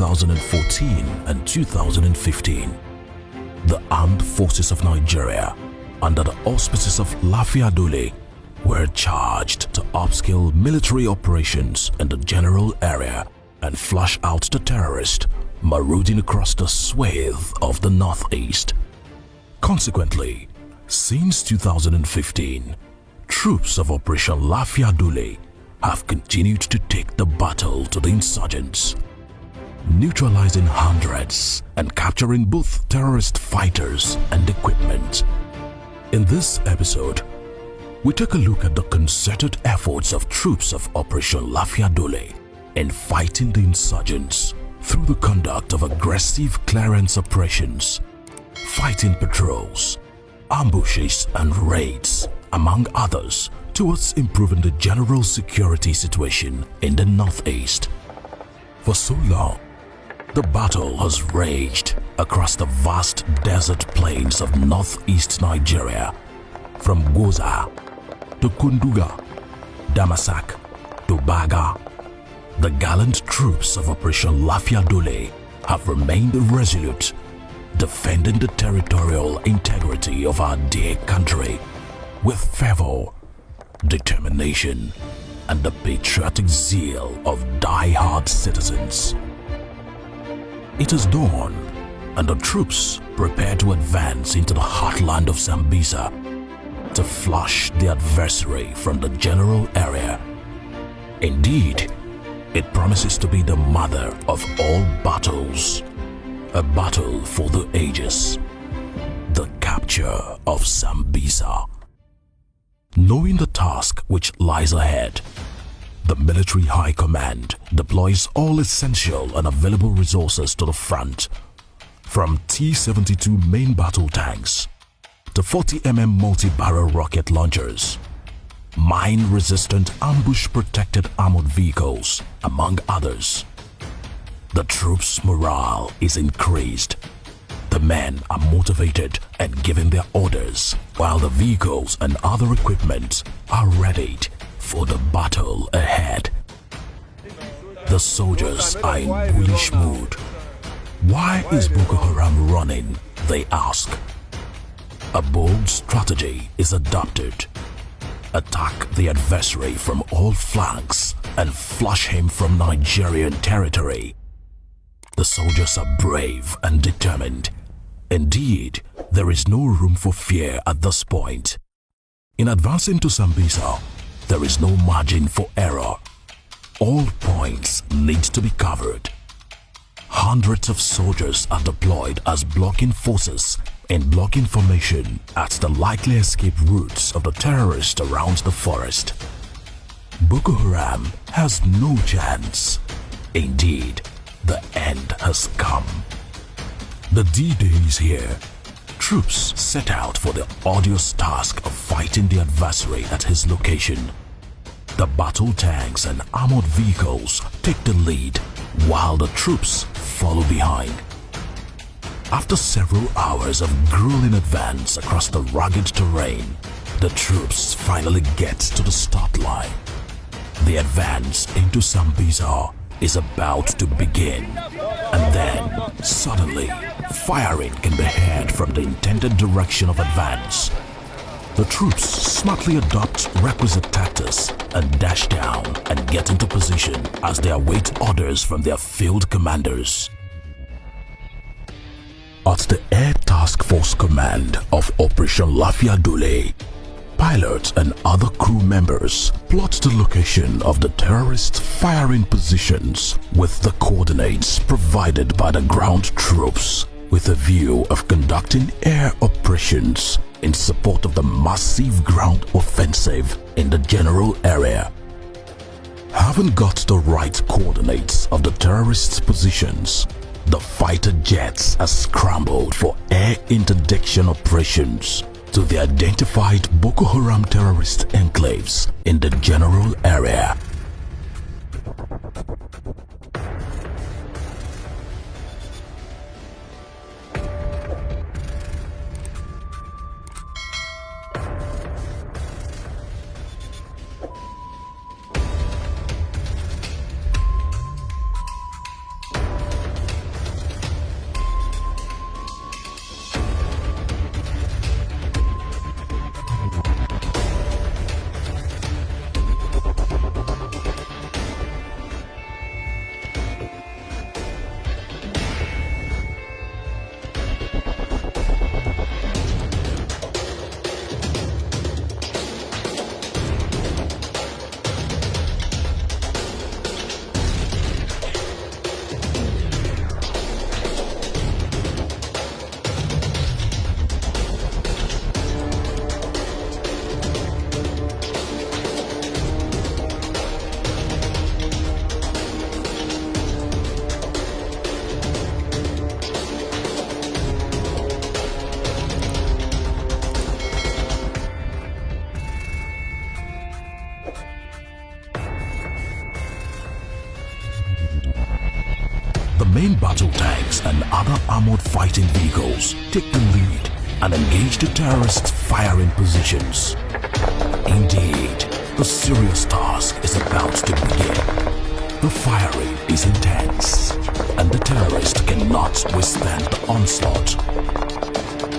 2014 and 2015, the Armed Forces of Nigeria, under the auspices of Lafiya Dole, were charged to upscale military operations in the general area and flush out the terrorists marauding across the swathe of the Northeast. Consequently, since 2015, troops of Operation Lafiya Dole have continued to take the battle to the insurgents, neutralizing hundreds and capturing both terrorist fighters and equipment. In this episode, we take a look at the concerted efforts of troops of Operation Lafiya Dole in fighting the insurgents through the conduct of aggressive clearance operations, fighting patrols, ambushes and raids, among others, towards improving the general security situation in the Northeast. For so long, the battle has raged across the vast desert plains of northeast Nigeria, from Goza to Kunduga, Damasak to Baga. The gallant troops of Operation Lafiya Dole have remained resolute, defending the territorial integrity of our dear country with fervor, determination, and the patriotic zeal of die-hard citizens. It is dawn, and the troops prepare to advance into the heartland of Sambisa to flush the adversary from the general area. Indeed, it promises to be the mother of all battles, a battle for the ages, the capture of Sambisa. Knowing the task which lies ahead, the Military High Command deploys all essential and available resources to the front, from T-72 main battle tanks to 40mm multi-barrel rocket launchers, mine-resistant ambush-protected armored vehicles, among others. The troops' morale is increased. The men are motivated and given their orders, while the vehicles and other equipment are readied for the battle ahead. The soldiers are in bullish mood. Why is Boko Haram running? They ask. A bold strategy is adopted. Attack the adversary from all flanks and flush him from Nigerian territory. The soldiers are brave and determined. Indeed, there is no room for fear at this point. In advancing to Sambisa, there is no margin for error. All points need to be covered. Hundreds of soldiers are deployed as blocking forces in blocking formation at the likely escape routes of the terrorists around the forest. Boko Haram has no chance. Indeed, the end has come. The D-Day is here. Troops set out for the arduous task of fighting the adversary at his location. The battle tanks and armored vehicles take the lead, while the troops follow behind. After several hours of grueling advance across the rugged terrain, the troops finally get to the start line. The advance into Sambisa is about to begin, and then, suddenly, firing can be heard from the intended direction of advance. The troops smartly adopt requisite tactics and dash down and get into position as they await orders from their field commanders. At the Air Task Force Command of Operation Lafiya Dole, pilots and other crew members plot the location of the terrorist firing positions with the coordinates provided by the ground troops, with a view of conducting air operations in support of the massive ground offensive in the general area. Having got the right coordinates of the terrorists' positions, the fighter jets are scrambled for air interdiction operations to the identified Boko Haram terrorist enclaves in the general area. main battle tanks and other armored fighting vehicles take the lead and engage the terrorists' firing positions. Indeed, the serious task is about to begin. The firing is intense, and the terrorists cannot withstand the onslaught.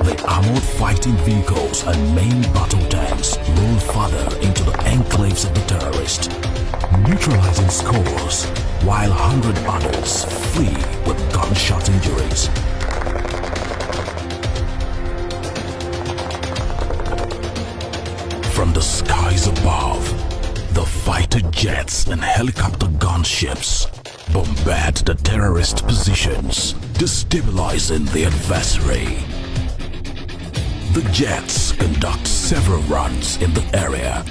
The armored fighting vehicles and main battle tanks roll further into the enclaves of the terrorists, neutralizing scores, while 100 others flee with gunshot injuries. From the skies above, the fighter jets and helicopter gunships bombard the terrorist positions, destabilizing the adversary. The jets conduct several runs in the area,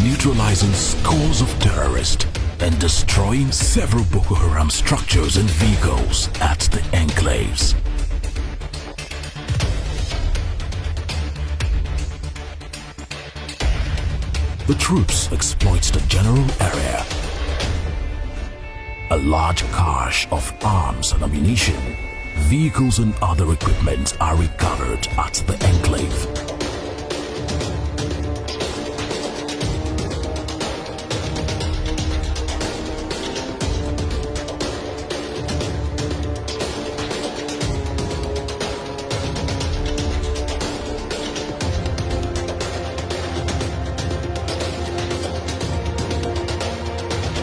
neutralizing scores of terrorists and destroying several Boko Haram structures and vehicles at the enclaves. The troops exploit the general area. A large cache of arms and ammunition, vehicles and other equipment are recovered at the enclave.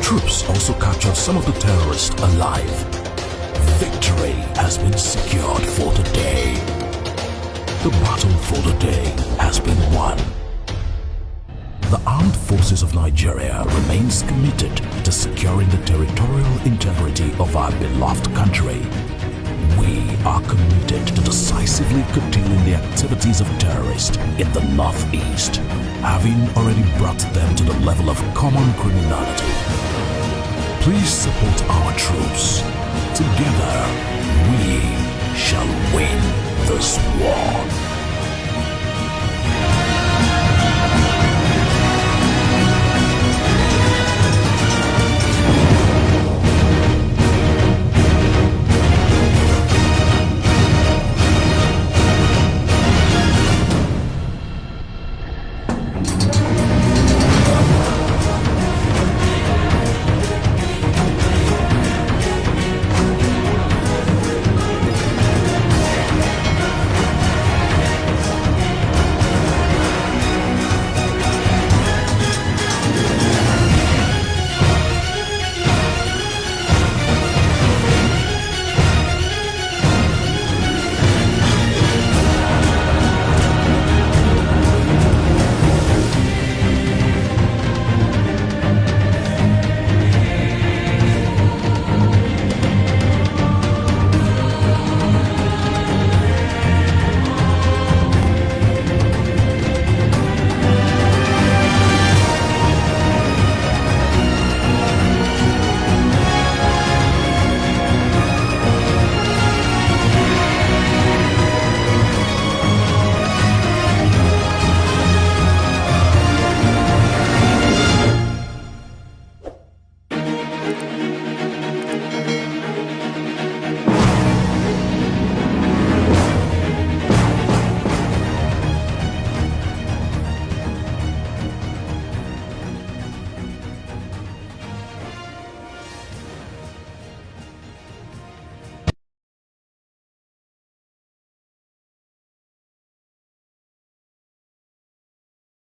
Troops also captured some of the terrorists alive. Victory has been secured for the day. The battle for the day has been won. The armed forces of Nigeria remains committed to securing the territorial integrity of our beloved country. We are committed to decisively curtailing the activities of terrorists in the northeast, having already brought them to the level of common criminality. Please support our troops. Together, we shall win this war.